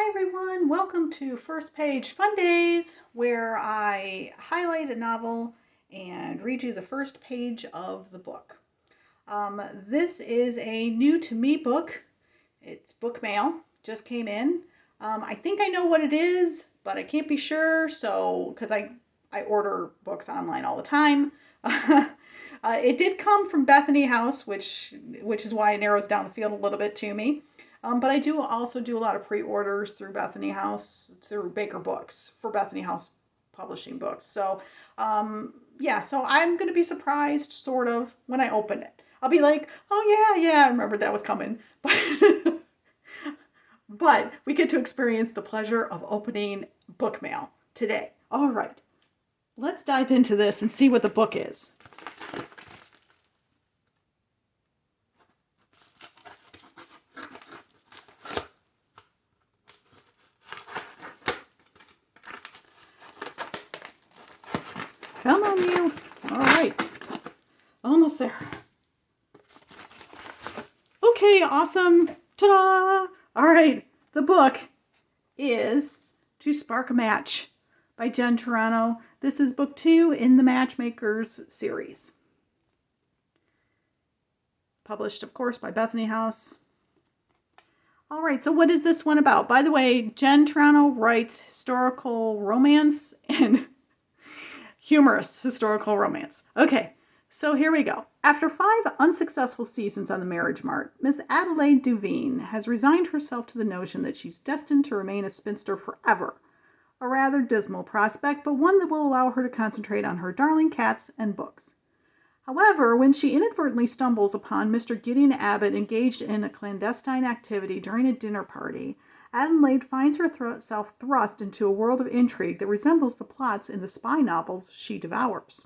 Hi everyone, welcome to First Page Fundays, where I highlight a novel and read you the first page of the book. This is a new to me book. It's book mail, just came in. I think I know what it is, but I can't be sure, because I order books online all the time. It did come from Bethany House, which is why it narrows down the field a little bit to me. But I do also do a lot of pre-orders through Bethany House, through Baker Books for Bethany House publishing books. So so I'm going to be surprised, sort of, when I open it. I'll be like, oh yeah, I remembered that was coming. But we get to experience the pleasure of opening book mail today. All right, let's dive into this and see what the book is. Come on, you. All right. Almost there. Okay, awesome. Ta-da! All right. The book is To Spark a Match by Jen Turano. This is book 2 in the Matchmakers series. Published, of course, by Bethany House. All right, so what is this one about? By the way, Jen Turano writes historical romance and humorous historical romance. Okay, so here we go. After 5 unsuccessful seasons on the Marriage Mart, Miss Adelaide Duveen has resigned herself to the notion that she's destined to remain a spinster forever. A rather dismal prospect, but one that will allow her to concentrate on her darling cats and books. However, when she inadvertently stumbles upon Mr. Gideon Abbott engaged in a clandestine activity during a dinner party, Adelaide finds herself thrust into a world of intrigue that resembles the plots in the spy novels she devours.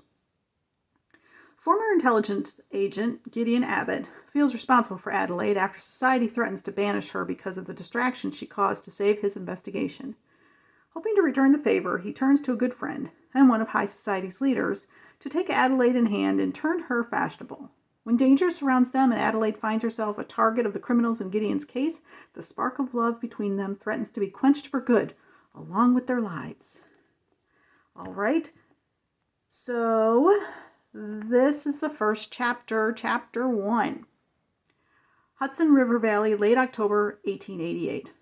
Former intelligence agent Gideon Abbott feels responsible for Adelaide after society threatens to banish her because of the distraction she caused to save his investigation. Hoping to return the favor, he turns to a good friend, and one of high society's leaders, to take Adelaide in hand and turn her fashionable. When danger surrounds them and Adelaide finds herself a target of the criminals in Gideon's case, the spark of love between them threatens to be quenched for good, along with their lives. All right, so this is the first chapter, chapter 1. Hudson River Valley, late October 1888.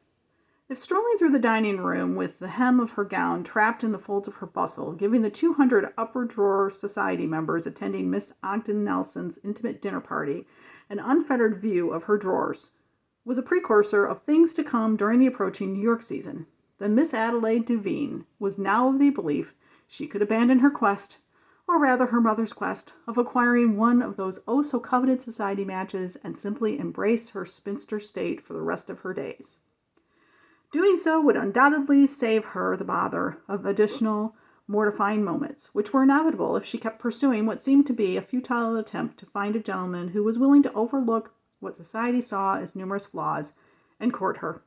If strolling through the dining room with the hem of her gown trapped in the folds of her bustle, giving the 200 upper drawer society members attending Miss Ogden Nelson's intimate dinner party an unfettered view of her drawers, was a precursor of things to come during the approaching New York season, then Miss Adelaide Duveen was now of the belief she could abandon her quest, or rather her mother's quest, of acquiring one of those oh-so-coveted society matches and simply embrace her spinster state for the rest of her days. Doing so would undoubtedly save her the bother of additional mortifying moments, which were inevitable if she kept pursuing what seemed to be a futile attempt to find a gentleman who was willing to overlook what society saw as numerous flaws and court her.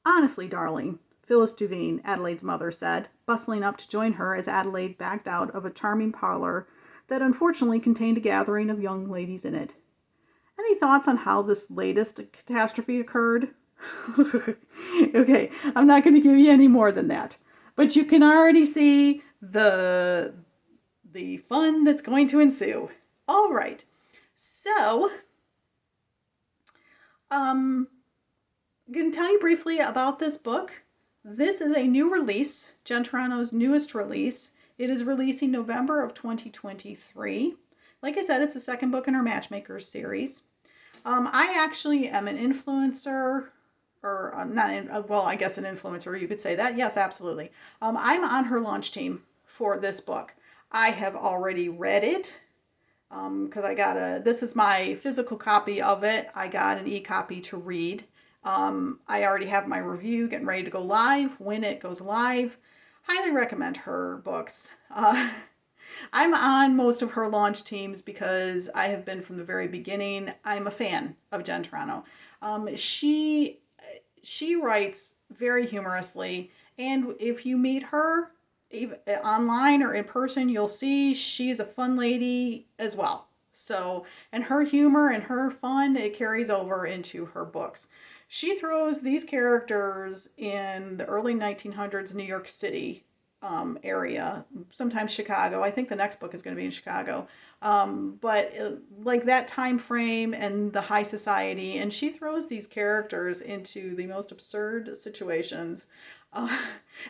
Honestly, darling, Phyllis Duveen, Adelaide's mother, said, bustling up to join her as Adelaide backed out of a charming parlor that unfortunately contained a gathering of young ladies in it. Any thoughts on how this latest catastrophe occurred? Okay, I'm not going to give you any more than that. But you can already see the fun that's going to ensue. All right. So, I'm going to tell you briefly about this book. This is a new release, Jen Turano's newest release. It is releasing November of 2023. Like I said, it's the second book in her Matchmakers series. I actually am an influencer, or I guess an influencer, you could say that. Yes, absolutely. I'm on her launch team for this book. I have already read it because this is my physical copy of it. I got an e-copy to read. I already have my review getting ready to go live when it goes live. Highly recommend her books. I'm on most of her launch teams because I have been from the very beginning. I'm a fan of Jen Turano. She writes very humorously, and if you meet her online or in person, you'll see she's a fun lady as well. So, and her humor and her fun, it carries over into her books. She throws these characters in the early 1900s New York City area, sometimes Chicago. I think the next book is going to be in Chicago. But like that time frame and the high society, and she throws these characters into the most absurd situations, uh,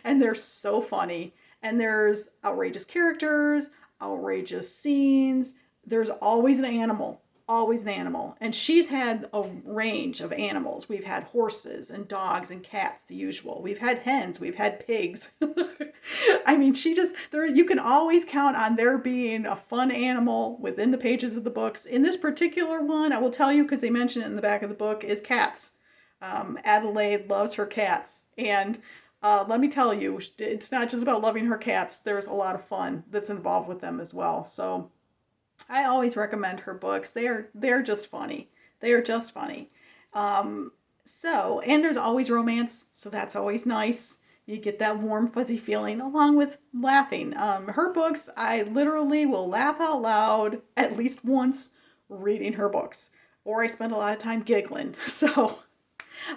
and they're so funny. And there's outrageous characters, outrageous scenes. There's always an animal, always an animal. And she's had a range of animals. We've had horses and dogs and cats, the usual. We've had hens, we've had pigs. I mean, she just, there, you can always count on there being a fun animal within the pages of the books. In this particular one, I will tell you, because they mention it in the back of the book, is cats. Adelaide loves her cats. And let me tell you, it's not just about loving her cats. There's a lot of fun that's involved with them as well. So I always recommend her books. They're just funny. They are just funny. And there's always romance, so that's always nice. You get that warm, fuzzy feeling along with laughing. Her books, I literally will laugh out loud at least once reading her books, or I spend a lot of time giggling. So,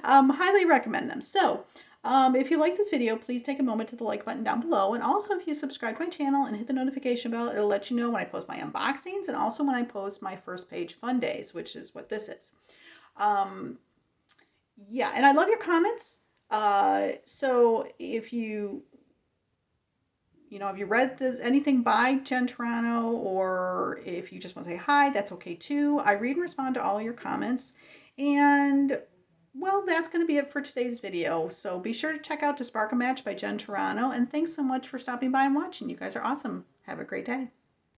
highly recommend them. So, if you like this video, please take a moment to the like button down below. And also, if you subscribe to my channel and hit the notification bell, it'll let you know when I post my unboxings and also when I post my first page Fundays, which is what this is. Yeah, and I love your comments. So if have you read anything by Jen Turano, or if you just want to say hi, that's okay too. I read and respond to all your comments. And well, that's going to be it for today's video. So be sure to check out To Spark a Match by Jen Turano. And thanks so much for stopping by and watching. You guys are awesome. Have a great day.